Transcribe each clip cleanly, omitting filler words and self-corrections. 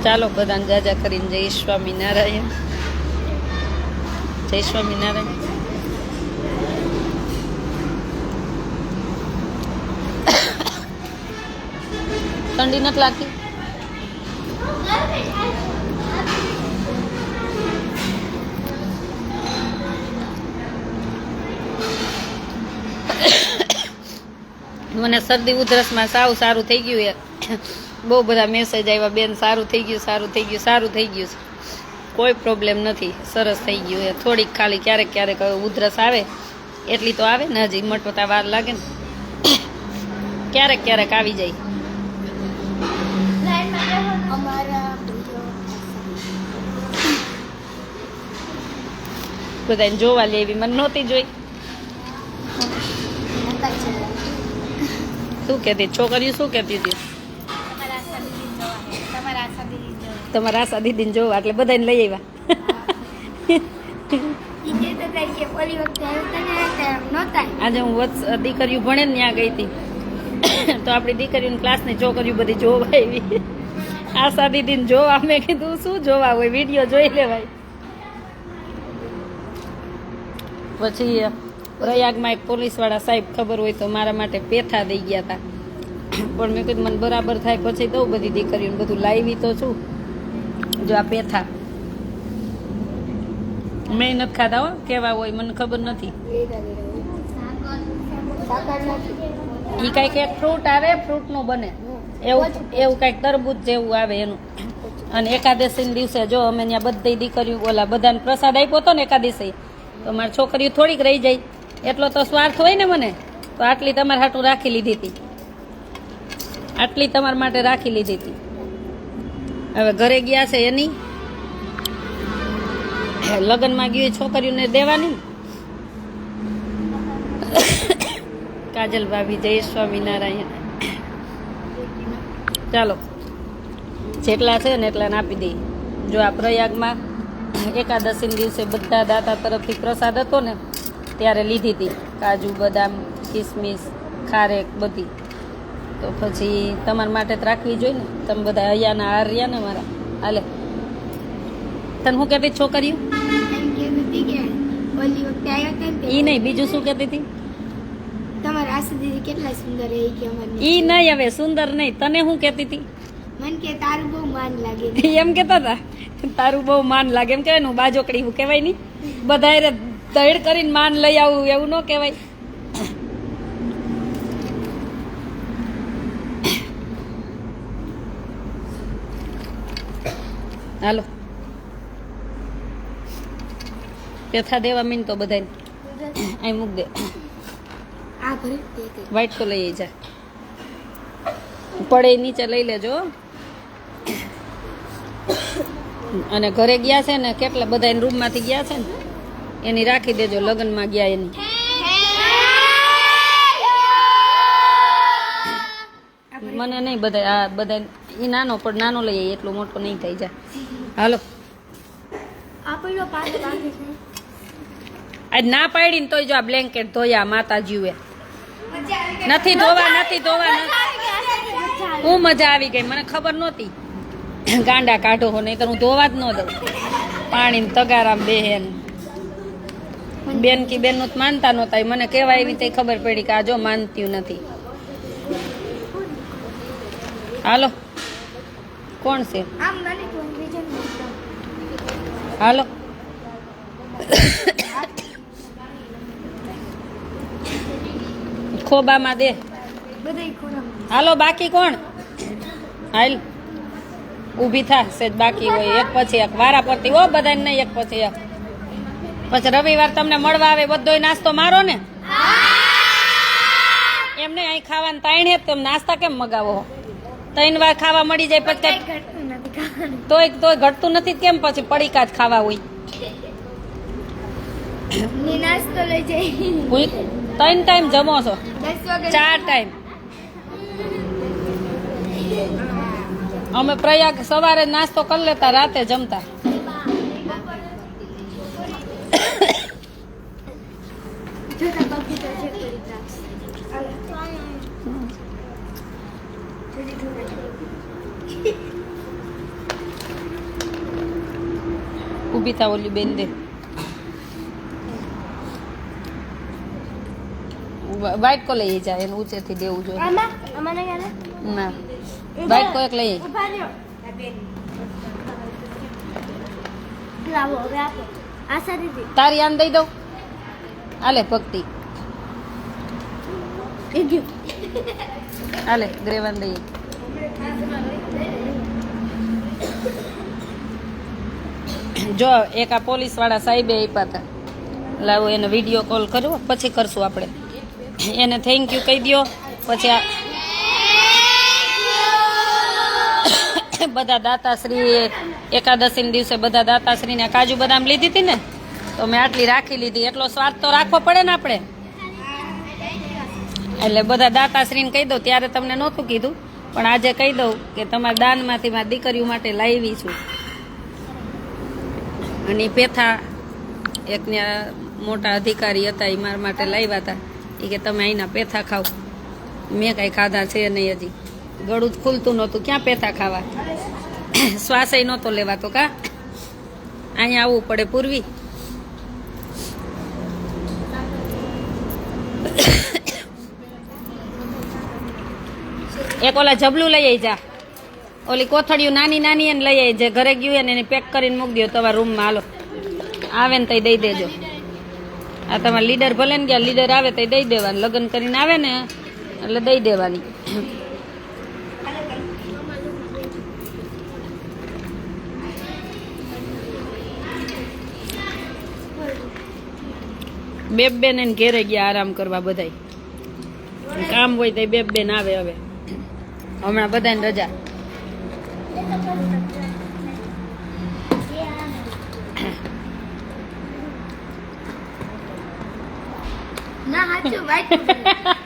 ચાલો બધાને જાજા કરીને જય સ્વામિનારાયણ. જય સ્વામિનારાયણ. ઠંડી નથી લાગતી? મને શરદી ઉધરસમાં સાવ સારું થઈ ગયું યાર. બહુ બધા મેસેજ આવ્યા, બેન સારું થઈ ગયું, સારું થઈ ગયું, સારું થઈ ગયું. કોઈ પ્રોબ્લેમ નથી, સરસ થઈ ગયું યાર. થોડીક ખાલી ક્યારેક ક્યારેક ઉધરસ આવે એટલી તો આવે ને, હજી મટતા વાર લાગે ને, ક્યારેક ક્યારેક આવી જાય. બધાને જોવા લેવી મને નહોતી જોઈ. શું કહેતી છોકરીઓ, શું કહેતી હતી? તમારા આશા દીદીને જોવા એટલે બધાને લઈ આવ્યા. આજે હું દીકરીઓ ભણે ને ત્યાં ગઈ હતી તો આપણી દીકરીઓની ક્લાસની છોકરીઓ બધી જોવા આવી. આશા દીદીને જોવા, મેં કીધું શું જોવા હોય, વિડીયો જોઈ લેવાય. પછી પ્રયાગમાં એક પોલીસવાળા સાહેબ ખબર હોય તો મારા માટે પેથા દઈ ગયા હતા, પણ મેં કીધું મને બરાબર થાય પછી દઉં બધી દીકરીઓને, બધું લાવી તો છું. જો આ પેથા મેં નથી ખાધા હો, કેવા હોય મને ખબર નથી. એ કંઈક એક ફ્રૂટ આવે, ફ્રૂટનું બને એવું, એવું કંઈક તરબૂચ જેવું આવે એનું. અને એકાદશીના દિવસે જો અમે ત્યાં બધી દીકરીઓ ઓલા બધાને પ્રસાદ આપ્યો હતો ને એકાદશી, તો મારી છોકરીઓ થોડીક રહી જાય એટલો તો સ્વાર્થ હોય ને મને, તો આટલી તમારા હાટું રાખી લીધી હતી, આટલી તમારા માટે રાખી લીધી હતી. હવે ઘરે ગયા છે એની લગ્નમાં ગયું છોકરીઓને દેવાની. કાજલ ભાભી જય સ્વામિનારાયણ. ચાલો જેટલા છે ને એટલાને આપી દઈએ. જો આ પ્રયાગમાં એકાદશીના દિવસે બધા દાતા તરફથી પ્રસાદ હતો ને ત્યારે લીધી હતી, કાજુ બદામ કિસમિસ ખારેક બધી. તો પછી તમારા માટે જ રાખવી જોઈએ ને, તમે બધા અહીંયાના હાર રહ્યા ને મારા. હાલે તને શું કહેતી છોકરીઓ? ઈ નહીં, બીજું શું કહેતી હતી? તમારા આશા દીદી કેટલા સુંદર એ કે અમને. ઈ નહીં, હવે સુંદર નહીં, તને શું કહેતી હતી? મન કે તારું બહુ માન લાગે. એમ કહેતા હતા તારું બહુ માન લાગે, એમ કહેવાય ને બાજોકડી એવું કહેવાય નહીં. બધા ધડ કરીને માન લઈ આવું એવું ન કહેવાય. હાલો પેથા દેવા મીન તો બધાને અહીં મૂક દે. આ ભરે વાઈટ તો લઈ જા, પડે નીચે લઈ લેજો. અને ઘરે ગયા છે ને કેટલા બધા રૂમ માંથી ગયા છે ને એની રાખી દેજો, લગ્નમાં ગયા એની. મને નહીં, બધા આ બધા એ નાનો પણ નાનો લઈ આવી, એટલો મોટો નહીં થઈ જાય. હાલો આજ ના પાડી ને તોય જો આ બ્લેન્કેટ ધોયા માતાજીએ. નથી ધોવા, નથી ધોવા. હું મજા આવી ગઈ, મને ખબર નહોતી. ગાંડા કાઢો હો, નહીં તો હું ધોવા જ ન દઉં. પાણી તગારામ બેહેન બેન કી બેન નું માનતા નહોતા, મને કેવાય એવી તે ખબર પડી કે આ જો માનતી નથી. હાલો કોણ છે? હાલો ખોબામાં દે. હાલો બાકી કોણ? હાલ ઊભી થા, સેજ બાકી હોય એક પછી એક વારા પડતી હો, બધાને નહીં એક પછી એક. પછી રવિવાર તમને મળવા આવે બધોય નાસ્તો મારો ને. એમને અહીં ખાવાનું તાઈણ હે, તમે નાસ્તા કેમ મગાવો? 3 વાર ખાવા મળી જાય પછી તોય ઘટતું નથી કેમ? પછી પડીકા જ ખાવા હોય. નાસ્તો લઈ જઈ 3 ટાઈમ જમો છો? 4 ટાઈમ. અમે પ્રયાગ સવારે નાસ્તો કરી લેતા, રાતે જમતા. ઊભી થા ઓલી બેન દે વાઈટ કો લઈ જાય એને ઊંચેથી દેવું જોઈએ આમાં અમાને ક્યારે ના વાઈટ કો એક લઈ આય. ઉભા રહ્યો લાવો હવે આપો આશા દીદી તારી આન દઈ દઉં હાલે ભક્તિ એ ગયું હાલે ગ્રેવાન દઈએ જો એક આ પોલીસ વાળા સાહેબે આપ્યા હતા લાવો એને વિડીયો કોલ કરવો પછી કરશું આપણે એને થેન્ક યુ કહી દો પછી આ બધા દાતાશ્રી એકાદશીના દિવસે બધા દાતાશ્રીને કાજુ બદામ લીધી હતી ને તો મેં આટલી રાખી લીધી એટલો સ્વાદ તો રાખવો પડે ને આપણે એટલે બધા દાતાશ્રીને કહી દઉં ત્યારે તમને નહોતું કીધું પણ આજે કહી દઉં કે તમારા દાનમાંથી મારી દીકરીઓ માટે લાવી છું અને ઈ પેથા એકને મોટા અધિકારી હતા એ મારા માટે લાવ્યા હતા એ કે તમે અહીંના પેથા ખાઓ મેં કાંઈ ખાધા છે નહીં હજી ગળું જ ખુલતું નહોતું ક્યાં પેથા ખાવા શ્વાસય નહોતો લેવાતો કા અહીંયા આવવું પડે પૂર્વી એક ઓલા જબલું લઈ આવી જા ઓલી કોથળીઓ નાની નાની એને લઈ આવી જે ઘરે ગયું એને એને પેક કરીને મૂકી દો તમારા રૂમમાં હાલો આવે ને તઈ દઈ દેજો આ તમારા લીડર ભલે ને ગયા લીડર આવે તઈ દઈ દેવાની લગ્ન કરીને આવે ને એટલે દઈ દેવાની બેબ બેન એને ઘેરે ગયા આરામ કરવા બધાય કામ હોય તો બેબ બેન આવે હવે હમણાં બધાને રજા ના હાચું વાઈટ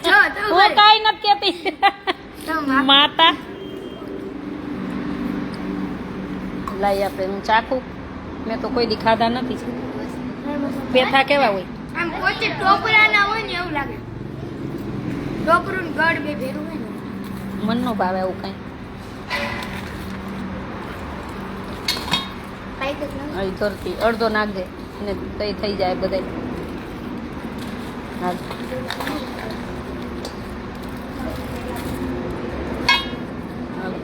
જો તો હું કાઈ નથી કેતી માતા લાઈ આપણે હું ચાખું મેં તો કોઈ દી ખાધા નથી પેથા કેવા હોય આમ પોતે ટોપરા ના હોય ને એવું લાગે ટોપરું ને ગળ બે ભેરું હોય ને મન નો ભાવે એવું કઈ કાઈ તો ન અહીં ધરતી અડધો નાખજે ને તઈ થઈ જાય બધાય હાલ હાલ.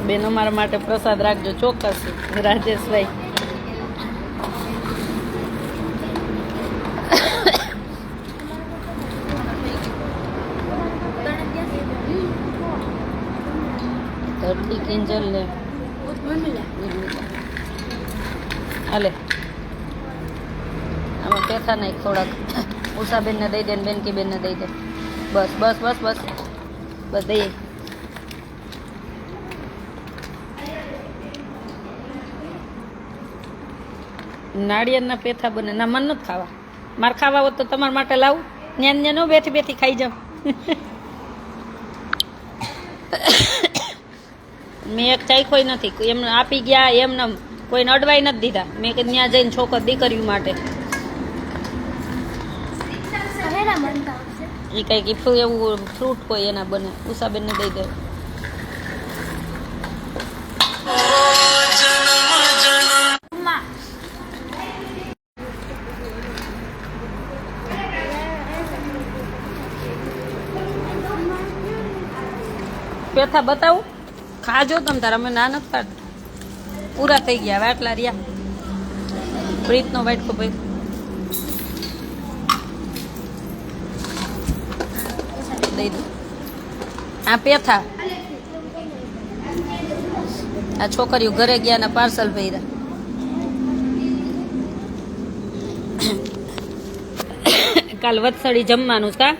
બેન અમારા માટે પ્રસાદ રાખજો ચોક્કસ રાજેશભાઈ ધરતી કિંજલ ને હાલે આમાં પેથા નાખ થોડાક ઉષાબેન ને દઈ દે ને બેનકી બેન ને દઈ દે બસ બસ બસ બસ બસ દઈએ નાળિયેરના પેથા બને ના મન નથી ખાવા મારે ખાવા હોત તો તમારા માટે લાવું ન્યા ન્યા ન બેઠી બેઠી ખાઈ જાઉં મેં એક ચાખ્યોય નથી એમને આપી ગયા એમને કોઈને અડવાઈ નથી દીધા મેં કે ત્યાં જઈને છોકર દીકરીઓ માટે સહેરા બનતા હશે એ કંઈક ઈફું એવું ફ્રૂટ હોય એના બને ઉષાબેનને દઈ દે માં પેથા બતાવું ખાજો તમ તાર અમે ના નથી ખાતા પૂરા થઈ ગયા હવે આટલા રહ્યા પ્રીતનો વાઇટકો ભાઈ દઈ દો આ પેથા આ છોકરીઓ ઘરે ગયા ને પાર્સલ ભર્યા કાલ વત્સળી જમવાનું છે કા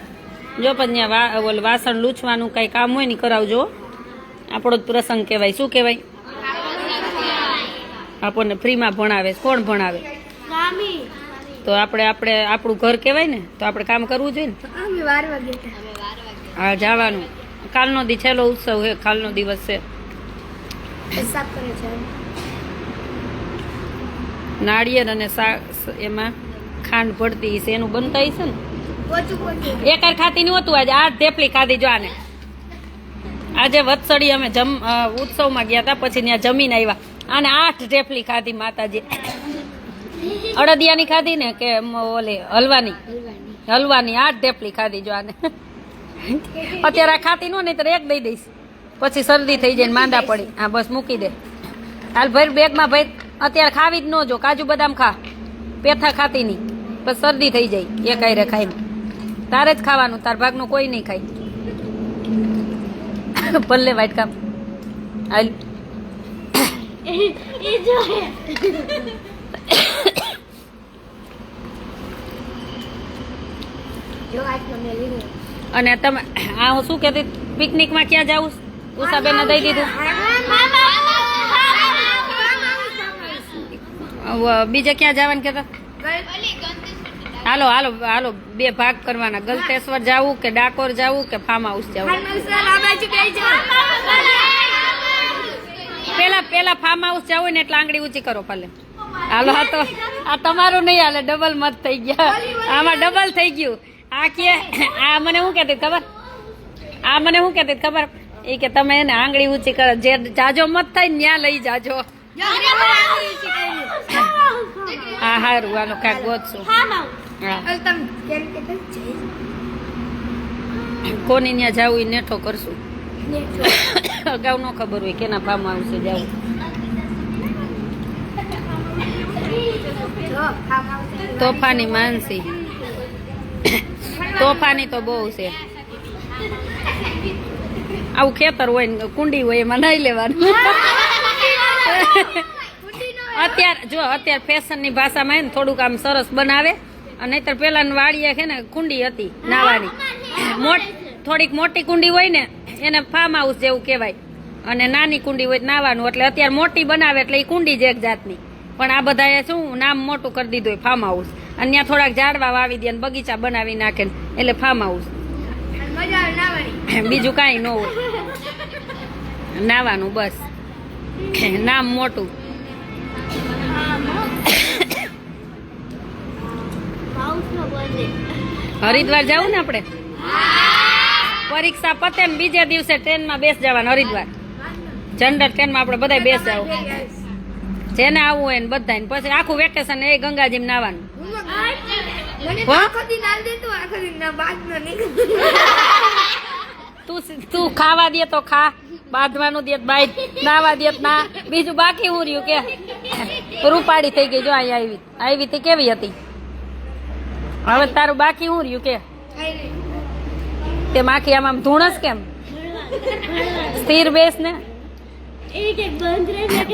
જો પણ ત્યાં વાસણ લૂછવાનું કાંઈ કામ હોય ને કરાવજો આપણો જ પ્રસંગ કહેવાય શું કહેવાય આપણને ફ્રીમાં ભણાવે કોણ ભણાવે મામી તો આપણે આપણું ઘર કહેવાય ને તો આપણે કામ કરવું જોઈએ ને અમે વારવા ગયા હતા હા જવાનું કાલનો દી છેલ્લો ઉત્સવ છે કાલનો દિવસ છે સાફ કરે છે નાળિયેર અને એમાં ખાંડ પડતી છે એનું બનતા હશે ને પોચું એક ખાતી નહોતું આજે 8 થેપલી ખાધી જો આને આજે વત્સળી અમે ઉત્સવમાં ગયા હતા પછી ત્યાં જમીન આવ્યા આને 8 થેપલી ખાધી માતાજી અડદિયાની ખાધી ને કે ઓલે હલવાની 8 થેપલી ખાધી જો આને અત્યારે આ ખાતી નો નહીં તો એક દઈ દઈશ પછી શરદી થઈ જાય ને માંદા પડી હા બસ મૂકી દે હાલ ભાઈ બેગમાં ભાઈ અત્યારે ખાવી જ ન જો કાજુ બદામ ખા પેથા ખાતી નહીં બસ શરદી થઈ જાય એક આયરે ખાઈને તારે જ ખાવાનું તાર ભાગનું કોઈ નહીં ખાય પલ્લે વાઈટ કામ હાલ અને તમે આ હું શું કહેતી પિકનિકમાં ક્યાં જાવું ઉષાબેન દઈ દીધું બીજે ક્યાં જવાનું કહેતા હાલો હાલો હાલો 2 ભાગ કરવાના ગલતેશ્વર જાવું કે ડાકોર જાવું કે ફાર્મ હાઉસ જાવું પેલા ફાર્મ હાઉસ જાવું ને એટલે આંગળી ઊંચી કરો ભલે હાલો આ તો આ તમારું નહીં હાલે ડબલ મત થઈ ગયા આમાં ડબલ થઈ ગયું આ કે આ મને શું કહેતી ખબર એ કે તમે એને આંગળી ઊંચી કરો જે જાજો મત થાય ને ત્યાં લઈ જાજો હા હારું હાલો કાંઈક ગોતશું કોની ત્યાં જવું એ નેઠો કરશું અગાઉ ન ખબર હોય કેના ફાર્મ આવશે જવું તોફાની માનસી તોફાની તો બહુ છે આવું ખેતર હોય ને કુંડી હોય એમાં નાઈ લેવાનું અત્યારે ફેશનની ભાષામાં એને થોડુંક આમ સરસ બનાવે અને નહીતર પેલા વાડીએ છે ને કુંડી હતી નાવાની થોડીક મોટી કુંડી હોય ને એને ફાર્મ હાઉસ જેવું કહેવાય અને નાની કુંડી હોય નાવાનું એટલે અત્યારે મોટી બનાવે એટલે એ કુંડી જ એક જાતની પણ આ બધાએ શું નામ મોટું કરી દીધું હોય ફાર્મ હાઉસ અને ત્યાં થોડાક ઝાડવા વાવી દે બગીચા બનાવી નાખે એટલે ફાર્મ હાઉસ બીજું કાંઈ ન હોય નાવાનું બસ નામ મોટું હરિદ્વાર જવું ને આપણે પરીક્ષા પતે ને બીજે દિવસે ટ્રેનમાં બેસ જવાનું હરિદ્વાર જનરલ ટ્રેનમાં આપણે બધા બેસ જવું જેને આવવું હોય ને બધા પછી આખું વેકેશન એ ગંગાજી નાવાનું તું ખાવા દે તો ખા બાંધવાનું દે બાઈ નાવા દે ના બીજું બાકી હું રહ્યું કે રૂપાડી થઈ ગઈ જો અહીંયા આવી હતી કેવી હતી હવે તારું બાકી હું રહ્યું કે તે માખી આમ ધૂણસ કેમ સ્થિર બેસ ને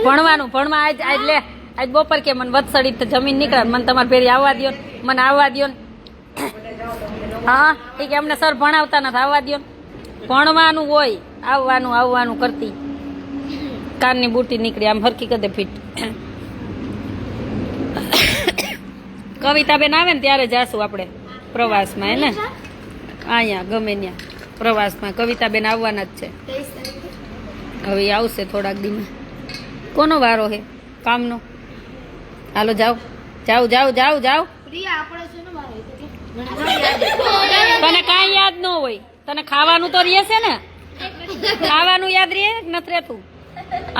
ભણવા આજ બપોર કે મને વત્સળી તો જમીન નીકળે મને તમારે ફેરી આવવા દો મને આવવા દો હા ઠીક અમને સર ભણાવતા નથી આવવા દો ભણવાનું હોય આવવાનું કરતી કાનની બુટી નીકળી આમ હરકી કદે ફીટ કવિતાબેન આવે ને ત્યારે જાશું આપણે પ્રવાસમાં હે ને અહીંયા ગમે ત્યાં પ્રવાસમાં કવિતાબેન આવવાના જ છે હવે આવશે થોડાક દીમાં કોનો વારો હે કામનો હાલો જાઓ તને કાંઈ યાદ ન હોય તને ખાવાનું તો રહે છે ને ખાવાનું યાદ રહે નથી રહેતું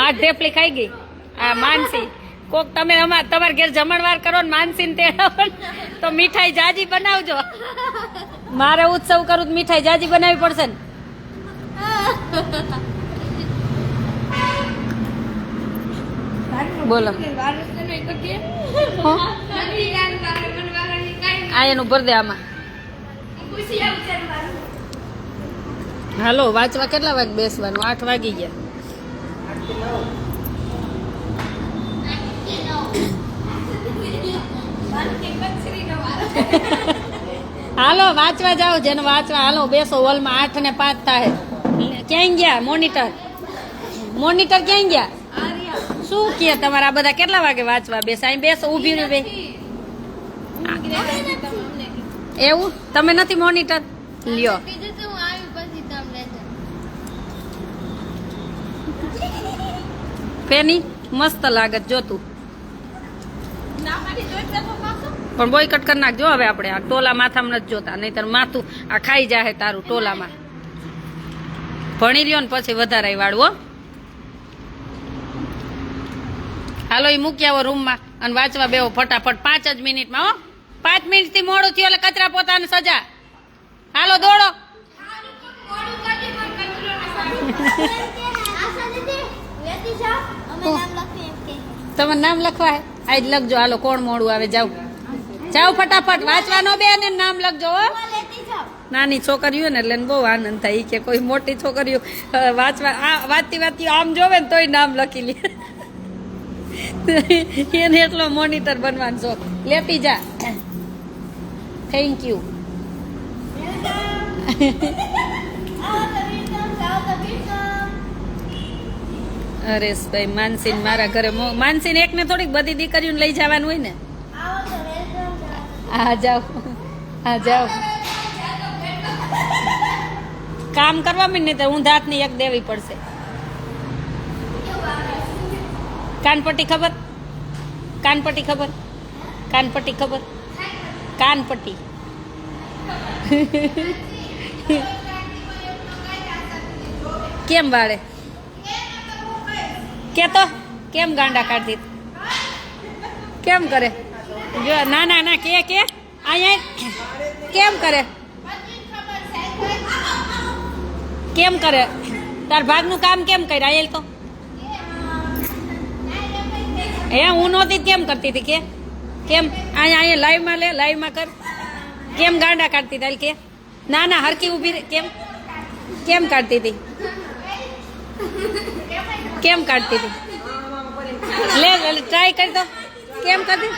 8 થેપલી ખાઈ ગઈ આ માનસી કોક તમે તમારા ઘેર જમણવાર કરો ને માનસીને તેડાવો તો મીઠાઈ જાજી બનાવજો મારે ઉત્સવ કરું તો મીઠાઈ જાજી બનાવવી પડશે ને બોલો આ એનું ભર દે આમાં હાલો વાંચવા કેટલા વાગે બેસવાનું 8 વાગી ગયા હાલો વાંચવા જાઓ જેને વાંચવા હાલો બેસો હોલમાં 8 ને 5 થાય ક્યાં ગયા મોનિટર ક્યાં ગયા શું કે તમારા બધા કેટલા વાગે વાંચવા બેસ અહીં બેસો ઊભી ને બે એવું તમે નથી મોનિટર લ્યો ફેની મસ્ત લાગત જોતું પણ બોયકટ કરી નાખજો હવે આપણે આ ટોલા માથામાં નથી જોતા, નહીતર માથું આ ખાઈ જાય તારું ટોલામાં. ભણી લ્યો ને પછી વધારે વાળવો. હાલો એ મૂકી આવો રૂમમાં અને વાંચવા બેહો ફટાફટ 5 જ મિનિટમાં. હો 5 મિનિટથી મોડું થયું એટલે કચરા પોતાને સજા. હાલો દોડો. તમારું નામ લખવા હે? આજ લખજો. હાલો કોણ મોડું આવે? જાવ જાવ ફટાફટ. વાંચવા નો બે ને નામ લખજો. હો નાની છોકરીઓ ને એટલે બહુ આનંદ થાય કે કોઈ મોટી છોકરીઓ વાંચવા વાંચતી આમ જોવે ને તોય નામ લખી લે. એને એટલો મોનિટર બનવાનો શોખ. લેતી જા. Thank you. અરે ભાઈ માનસીન મારા ઘરે માનસીન એકને થોડીક બધી દીકરીઓને લઈ જવાનું હોય ને. હા જાઓ, હા જાઓ. કામ કરવા નહીં તો ઊંધા હાથની એક દેવી પડશે. કાનપટ્ટી ખબર? કાનપટ્ટી ખબર? કાનપટ્ટી ખબર? કાનપટ્ટી. કેમ વાળે? કે તો કેમ ગાંડા કાઢી? કેમ કરે? જો ના ના ના કે અહીંયા કેમ કરે? કેમ કરે? તાર ભાગનું કામ કેમ કર્યા? આયેલ તો હે હું નહોતી કેમ કરતી હતી? કે કેમ અહીંયા લાઈવમાં લે, લાઈવમાં કર. કેમ ગાંડા કાઢતી હતી? કે ના ના હરકી ઊભી રહે. કેમ કેમ કાઢતી હતી? કેમ કાઢતી હતી? લે ટ્રાય કરી દો. કેમ કરતી?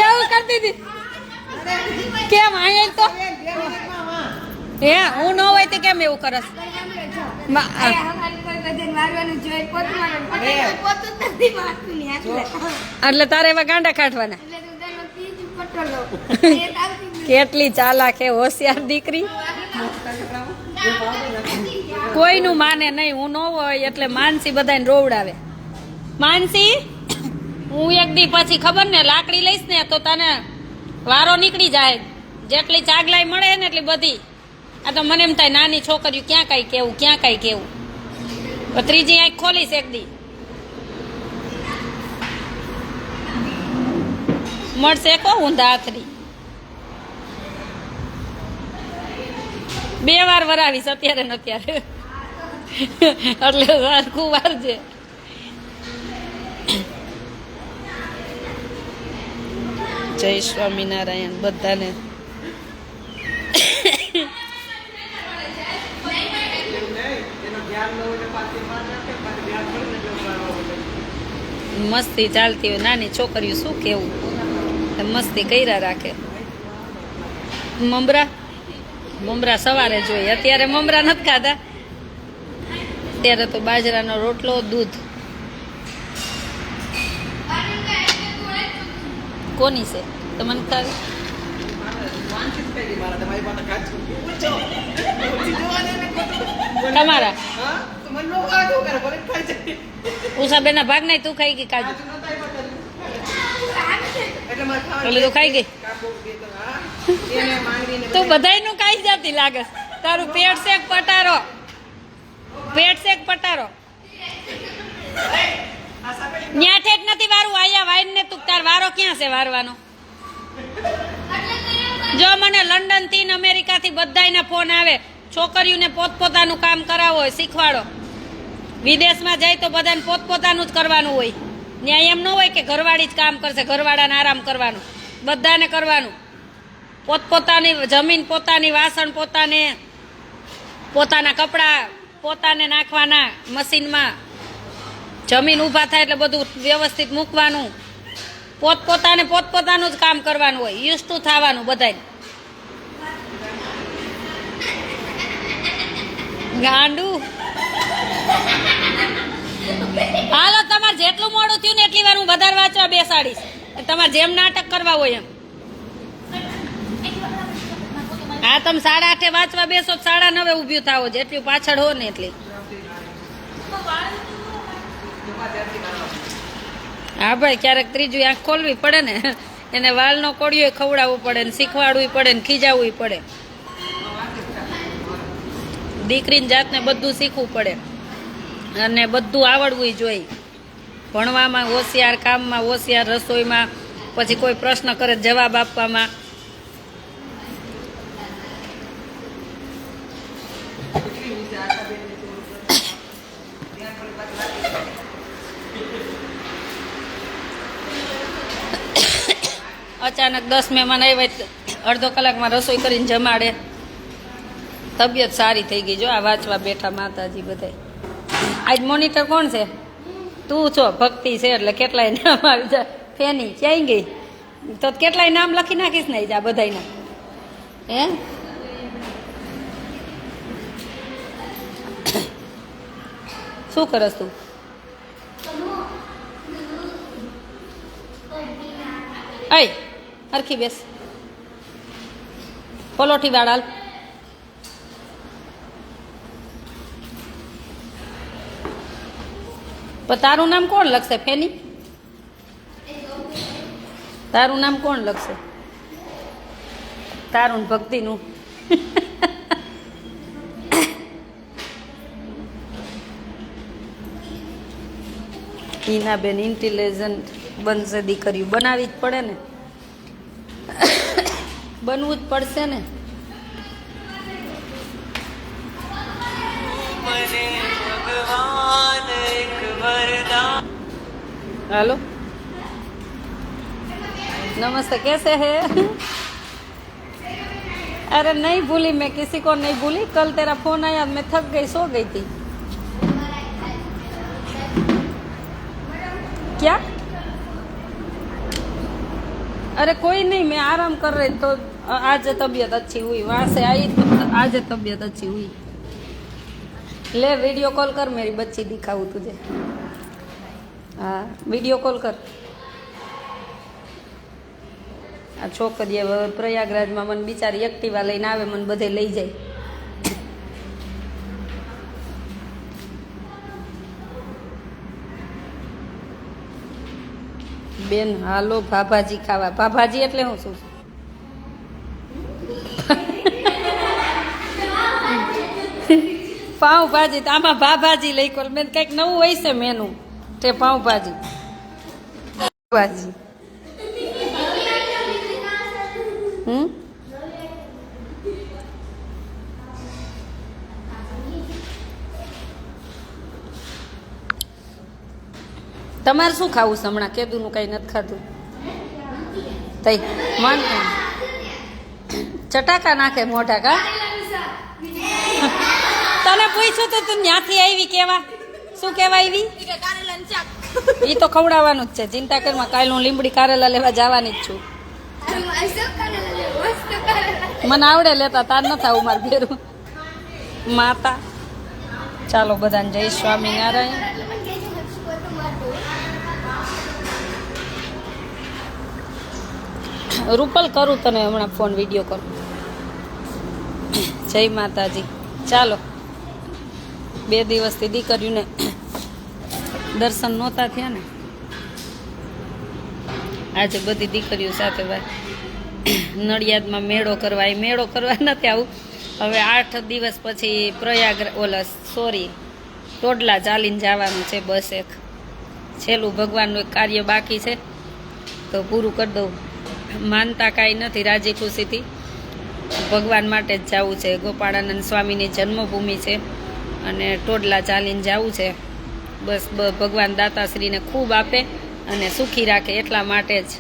એવું કરતી હતી? કેમ અહીંયા તો હે હું ન હોય તો કેમ એવું કરસ? એટલે તારે એવા ગાંડા કાઢવાના. કેટલી ચાલાક હે, હોશિયાર દીકરી. કોઈનું માને નહીં. હું ન હોય એટલે માનસી બધાને રોવડાવે. માનસી હું એક દી પછી ખબર ને લાકડી લઈશ ને તો તને વારો નીકળી જાય. જેટલી ચાગલાઈ મળે ને એટલી બધી. આ તો મને એમ થાય નાની છોકરીઓ ક્યાં કઈ કેવું, ક્યાં કઈ કેવું. ત્રીજી આંખ ખોલીશ એક દી. મળશે કો ઊંધા આખરી. 2 વાર વરાવીશ અત્યારે ને અત્યારે. એટલે સરખું વાર છે. જય સ્વામિનારાયણ બધાને. મસ્તી ચાલતી હોય નાની છોકરીઓ શું કેવું, મસ્તી કર્યા રાખે. મમરા સવારે જોઈએ, અત્યારે મમરા નથી ખાધા. અત્યારે તો બાજરાનો રોટલો, દૂધ. કોની છે તમને ખાવી? તમારા ઉષાબેન ના ભાગ નહીં. તું ખાઈ ગઈ કાજુ? એટલે તું ખાઈ ગઈ? તું બધાયનું ખાઈ જતી લાગે. તારું પેટ શેક પટારો, પેટ શેક પટારો. ન્યા ઠેક નથી વારું, આયા વાઈન ને તું તાર વારો ક્યાં છે વારવાનો? જો મને લંડન થી અમેરિકા થી બધાયના ફોન આવે. છોકરીઓને પોતપોતાનું કામ કરાવો હોય, શીખવાડો. વિદેશમાં જાય તો બધાને પોતપોતાનું જ કરવાનું હોય. ન્યાય એમ ન હોય કે ઘરવાળી જ કામ કરશે, ઘરવાળાને આરામ કરવાનું. બધાને કરવાનું. પોતપોતાની જમીન પોતાની, વાસણ પોતાને, પોતાના કપડાં પોતાને નાખવાના મશીનમાં. જમીન ઊભા થાય એટલે બધું વ્યવસ્થિત મૂકવાનું. પોતપોતાને પોતપોતાનું જ કામ કરવાનું હોય. યુઝ ટુ થવાનું બધાને. ગાંડું. હાલો તમારે જેટલું મોડું થયું ને એટલી વાર હું વધારે વાંચવા બેસાડીશ. તમારે જેમ નાટક કરવા હોય એમ. હા તમે 8:30 વાંચવા બેસો 9:30 ઊભી થાવો. જેટલું પાછળ હો ને એટલી. હા ભાઈ, ક્યારેક ત્રીજું આંખ ખોલવી પડે ને, એને વાલનો કોળિયો ખવડાવવું પડે ને, શીખવાડવું પડે ને, ખીજાવવું પડે. દીકરીની જાતને બધું શીખવું પડે અને બધું આવડવું જોઈએ. ભણવામાં હોશિયાર, કામમાં હોશિયાર, રસોઈમાં, પછી કોઈ પ્રશ્ન કરે જવાબ આપવામાં. અચાનક 10 મહેમાન આવ્યા, અડધો કલાકમાં રસોઈ કરીને જમાડે. તબિયત સારી થઈ ગઈ. જો આ વાંચવા બેઠા માતાજી બધાય. આજ મોનિટર કોણ છે? તું છો. ભક્તિ છે એટલે કેટલાય નામ આવી જાય. ફેની ક્યાંય ગઈ તો કેટલાય નામ લખી નાખીશ ને આ બધાયના. હે શું કરસ તું? અય હરખી બેસ. પલોઠી વાળાલ. પણ તારું નામ કોણ લખશે ફેની? તારું નામ કોણ લખશે? તારું ભક્તિનું. હિનાબેન ઇન્ટેલિજન્ટ બનશે દીકરીઓ. બનાવી જ પડે ને, બનવું જ પડશે ને. हेलो नमस्ते, कैसे है? अरे नहीं भूली मैं, किसी को नहीं भूली. कल तेरा फोन आया, मैं थक गई, सो गई थी. क्या? अरे कोई नहीं, मैं आराम कर रही तो आज तबीयत अच्छी हुई. वहाँ से आई तो आज तबीयत अच्छी हुई. ले वीडियो कॉल कर, मेरी बच्ची दिखाऊँ तुझे. हाँ वीडियो कॉल कर. આ છોકરીએ પ્રયાગરાજમાં મને બિચારી એક્ટિવા લઈને આવે, મને બધે લઈ જાય. બેન હાલો ભાભાજી ખાવા. ભાભાજી એટલે હું શું? પાઉંભાજી. તો આમાં ભાભાજી લઈ કોલ. મેં કંઈક નવું હોય છે મેનુ. તે પાઉંભાજી ભાજી. તમારે શું ખાવું છે હમણાં? કેદુનું કઈ નથી ખાધું તઈ મન ચટાકા નાખે મોઢા. કા તને પૂછ્યું તો તું ત્યાંથી આવી કેવા? શું કેવા આવી? એ તો ખવડાવવાનું જ છે, ચિંતા કરમાં. કાલે હું લીંબડી કારેલા લેવા જવાની જ છું. મને આવડે લેતા, તાર નથી આવું મારે ભેરું માતા. ચાલો બધાને જય સ્વામિનારાયણ. રૂપલ કરું તને હમણાં ફોન, વિડીયો કોલ. જય માતાજી. ચાલો 2 દિવસથી દીકરીઓને દર્શન નહોતા થયા ને, આજે બધી દીકરીઓ સાથે નડિયાદમાં મેળો કરવા. એ મેળો કરવા નથી આવું. હવે 8 દિવસ પછી ટોડલા ચાલીને જવાનું છે. બસ એક છેલ્લું ભગવાનનું એક કાર્ય બાકી છે તો પૂરું કરી દઉં. માનતા કાંઈ નથી, રાજી ખુશીથી ભગવાન માટે જ જવું છે. ગોપાળાનંદ સ્વામીની જન્મભૂમિ છે અને ટોડલા ચાલીને જવું છે. બસ ભગવાન દાતાશ્રીને ખૂબ આપે અને સુખી રાખે એટલા માટે જ.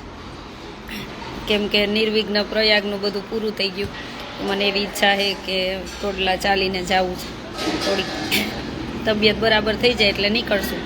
કેમ કે નિર્વિઘ્ન પ્રયાગનું બધું પૂરું થઈ ગયું. મને એવી ઈચ્છા છે કે ટોડલા ચાલીને જવું છે. થોડીક તબિયત બરાબર થઈ જાય એટલે નીકળશું.